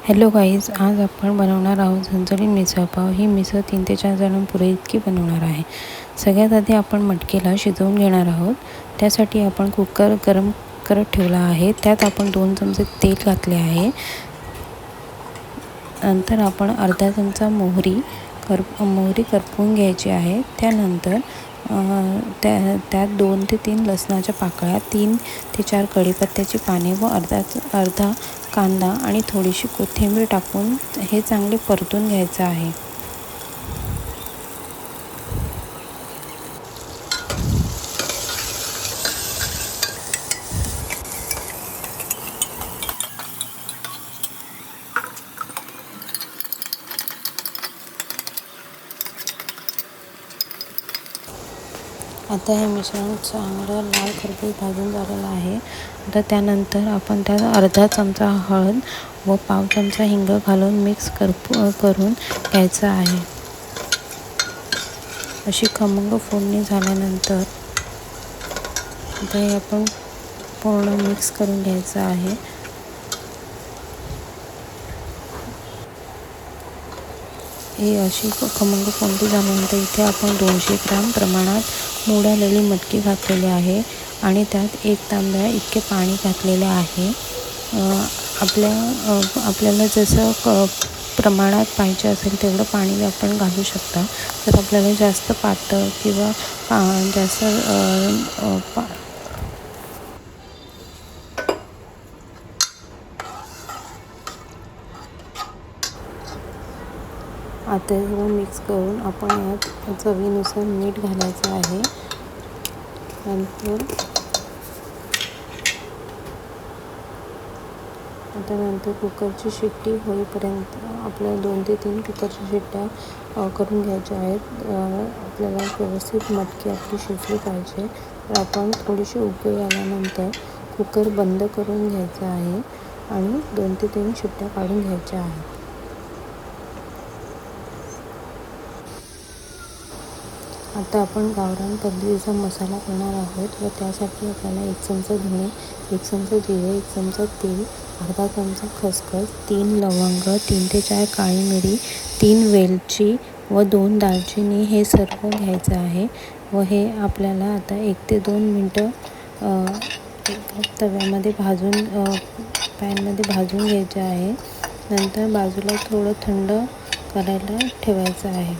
Hello guys, आज आपण बनवणार आहोत झणझणीत मिसळपाव। ही मिसळ 3 ते 4 जणांपुरे इतकी बनवणार आहे। सगळ्यात आधी आपण मटकीला शिजवून घेणार आहोत। त्यासाठी आपण कुकर गरम करत ठेवला आहे। त्यात आपण 2 चमचे तेल घातले आहे। नंतर आपण अर्धा चमचा मोहरी करपवून घ्यायची आहे। त्यानंतर त्यात 2 ते 3 लसणाच्या पाकळ्या, 3 ते 4 कढीपत्त्याची पाने व अर्धा कांदा आणि थोडीशी कोथिंबीर टाकून हे चांगले परतून घ्यायचं आहे। आता हे मिश्रण चांगलं लाल खरपूस भाजून झालेलं आहे। आता त्यानंतर आपण त्यात अर्धा चमचा हळद व पाव चमचा हिंग घालून मिक्स करून घ्यायचं आहे। अशी खमंग फोडणी झाल्यानंतर आता हे आपण पूर्ण मिक्स करून घ्यायचं आहे। हे अशी खमंग फोडणी झाल्यानंतर इथे आपण 200 ग्राम प्रमाणात मोड आलेली मटकी घातलेली आहे आणि त्यात 1 तांब्या इतके पाणी घातलेले आहे। आपल्याला जसं प्रमाणात पाहिजे असेल तेवढं पाणी आपण घालू शकता। जर आपल्याला जास्त पातळ किंवा जास्त आता हे मिक्स करून आपण यात चवीनुसार मीठ घालायचं आहे। नंतर कुकरची शिट्टी होईपर्यंत आपल्याला 2 ते 3 कुकरच्या शिट्ट्या करून घ्यायच्या आहेत। आपल्याला व्यवस्थित मटकी आपली शिजली पाहिजे। तर आपण थोडीशी उकळी आल्यानंतर कुकर बंद करून घ्यायचा आहे आणि 2 ते 3 शिट्ट्या काढून घ्यायच्या आहेत। आता आपण गावरान पद्धतीचा मसाला करणार आहोत व त्यासाठी आपल्याला 1 चमचा धणे, 1 चमचा जिरे, 1 चमचा तेल, अर्धा चमचा खसखस, 3 लवंग, 3 ते 4 काळी मिरी, 3 वेलची व 2 दालचिनी हे सर्व घ्यायचं आहे व हे आपल्याला आता 1 ते 2 मिनटं तव्यामध्ये पॅनमध्ये भाजून घ्यायचे आहे। नंतर बाजूला थोडं थंड करायला ठेवायचं आहे।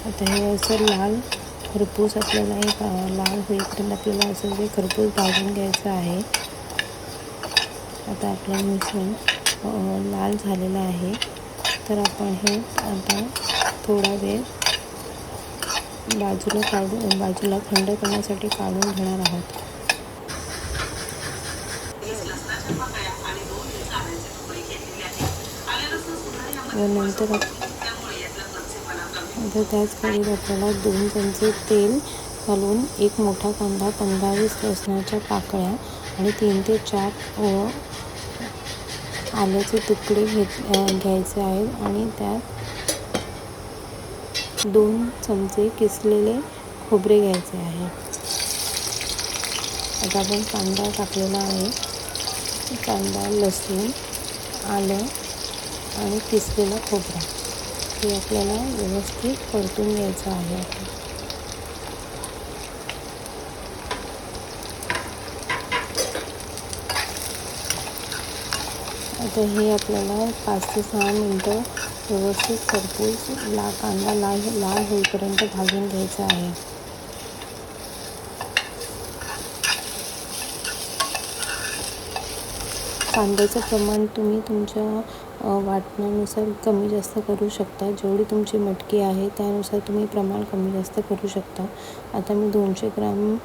आता हे असं लाल खरपूस आपल्याला लाल होईपर्यंत आपल्याला असं हे खरपूस भाजून घ्यायचं आहे। आता आपलं मिश्रण लाल झालेलं आहे। तर आपण हे आता थोडा वेळ बाजूला थंड करण्यासाठी काढून घेणार आहोत। व नंतर त्याच कढईत आपल्याला 2 चमचे तेल घालून 1 मोठा कांदा, 15-20 लसणाच्या पाकळ्या आणि 3 ते 4 आल्याचे तुकडे घ्यायचे आहेत आणि त्यात 2 चमचे किसलेले खोबरे घ्यायचे आहे। आता आपण कांदा टाकलेला आहे। कांदा, लसूण, आलं आणि किसलेला खोबरा हे आपल्याला व्यवस्थित परतून घ्यायचं आहे। आता हे आपल्याला 5 ते 6 मिनटं व्यवस्थित खरपूस कांदा लाल होईपर्यंत भाजून घ्यायचा आहे। कांद्याचं प्रमाण तुम्ही तुमच्या वाटण्यानुसार कमी जास्त करू शकता। जेवढी तुमची मटकी आहे त्यानुसार तुम्ही प्रमाण कमी जास्त करू शकता। आता मी 200 ग्राम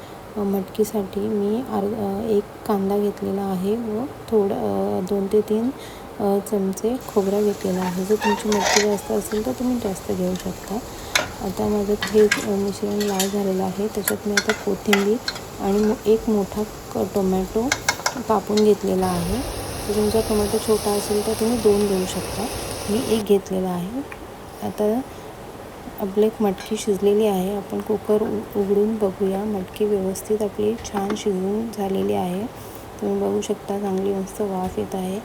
मटकीसाठी मी 1 कांदा घेतलेला आहे व 2 ते 3 चमचे खोबरा घेतलेला आहे। जर तुमची मटकी जास्त असेल तर तुम्ही जास्त घेऊ शकता। आता माझं हे मिश्रण लाल झालेलं आहे। त्याच्यात मी आता कोथिंबीर आणि 1 मोठा टोमॅटो कापून घेतलेला आहे। जर तुमचा टोमॅटो छोटा असेल तर तुम्ही 2 घेऊ शकता। मी 1 घेतलेला आहे। आता आपली मटकी शिजलेली आहे। आपण कुकर उघडून बघूया। मटकी व्यवस्थित आपली छान शिजून झालेली आहे। तुम्ही बघू शकता चांगली मस्त वाफ येत आहे.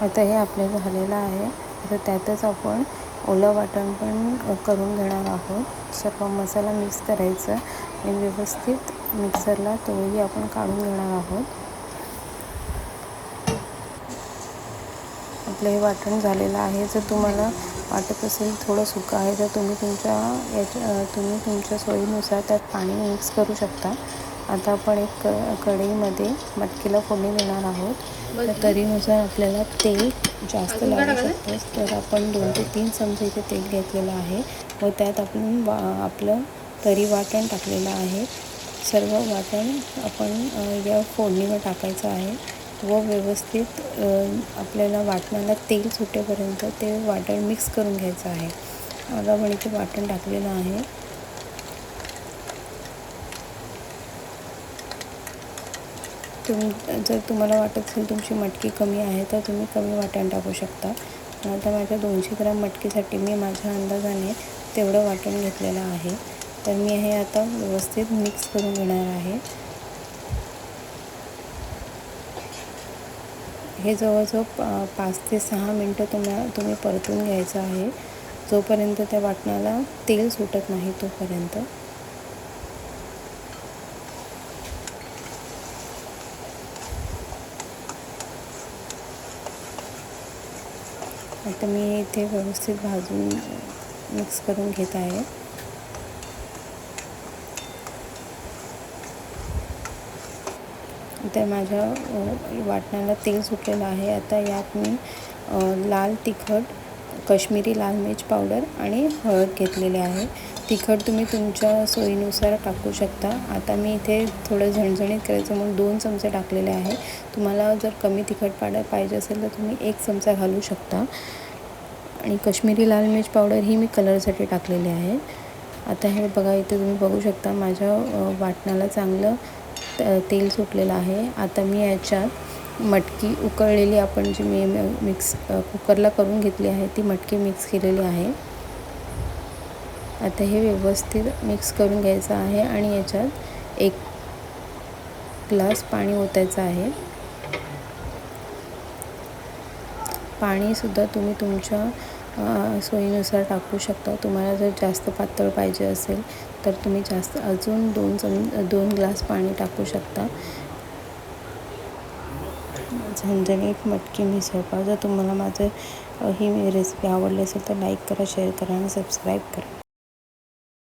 आता हे आपलं झालेलं आहे. आता त्यातच आपण ओलं वाटण पण करून घेणार आहोत. सर्व मसाला मिक्स करायचा आणि व्यवस्थित मिक्सरला तोही आपण काढून घेणार आहोत. आपलं हे वाटण झालेलं आहे. जर तुम्हाला वाटत असेल थोडं सुकं आहे तर तुम्ही तुमच्या सोयीनुसार त्यात पाणी मिक्स करू शकता. आता आपण एक कढईमध्ये मटकीला फोडणी देणार आहोत. तर तरीनुसार आपल्याला तेल जास्त लागू शकतं, तर आपण 2 ते 3 चमचे इथे तेल घेतलेलं आहे व त्यात आपण आपलं तरी वाटण टाकलेलं आहे. सर्व वाटण आपण या फोडणीवर टाकायचं आहे व व्यवस्थित आपल्याला वाटणाला तेल सुटेपर्यंत ते वाटण मिक्स करून घ्यायचं आहे. आता आपण इथे वाटण टाकलेलं आहे. जर तुम्हाला वाटत असेल तुमची मटकी कमी आहे तर तुम्ही कमी वाटण टाकू शकता. आता माझ्या 200 ग्राम मटकीसाठी मी माझ्या अंदाजाने तेवढं वाटण घेतलेलं आहे. तर मी हे आता व्यवस्थित मिक्स करून घेणार आहे. हे जवळजवळ 5 ते 6 मिनटं तुम्ही परतून घ्यायचं आहे, जोपर्यंत त्या वाटणाला तेल सुटत नाही तोपर्यंत. आता मी इथे व्यवस्थित भाजून मिक्स करून घेत आहे. तर माझ्या वाटणाला तेल सुटलेलं आहे. आता यात मी लाल तिखट, काश्मीरी लाल मिर्च पावडर आणि हळद घेतलेले आहे. तिखट तुम्ही तुमच्या सोयीनुसार टाकू शकता. आता मी इथे थोडं झणझणीत करायचं म्हणून 2 चमचे टाकलेले आहे. तुम्हाला जर कमी तिखट पाहिजे असेल तर तुम्ही 1 चमचा घालू शकता. आणि काश्मीरी लाल मिर्च पावडर ही मी कलरसाठी टाकलेली आहे. आता हे बघा, इथे तुम्ही बघू शकता माझ्या वाटणाला चांगलं तेल सुटलेलं आहे. आता मी याच्यात मटकी उकळलेली आपण जी मी कुकरला करून घेतली आहे ती मटकी मिक्स केलेली आहे. आता हे व्यवस्थित मिक्स करून घ्यायचं आहे आणि याच्यात 1 ग्लास पाणी ओतायचं आहे. पाणीसुद्धा तुम्ही तुमच्या सोयीनुसार टाकू शकता. तुम्हाला जर जास्त पातळ पाहिजे असेल तर तुम्ही जास्त अजून 2 ग्लास पाणी टाकू शकता. झणझणीत मटकी मिसळ पाव. जर तुम्हाला ही रेसिपी आवडली असेल तर लाईक करा, शेअर करा आणि सबस्क्राईब करा.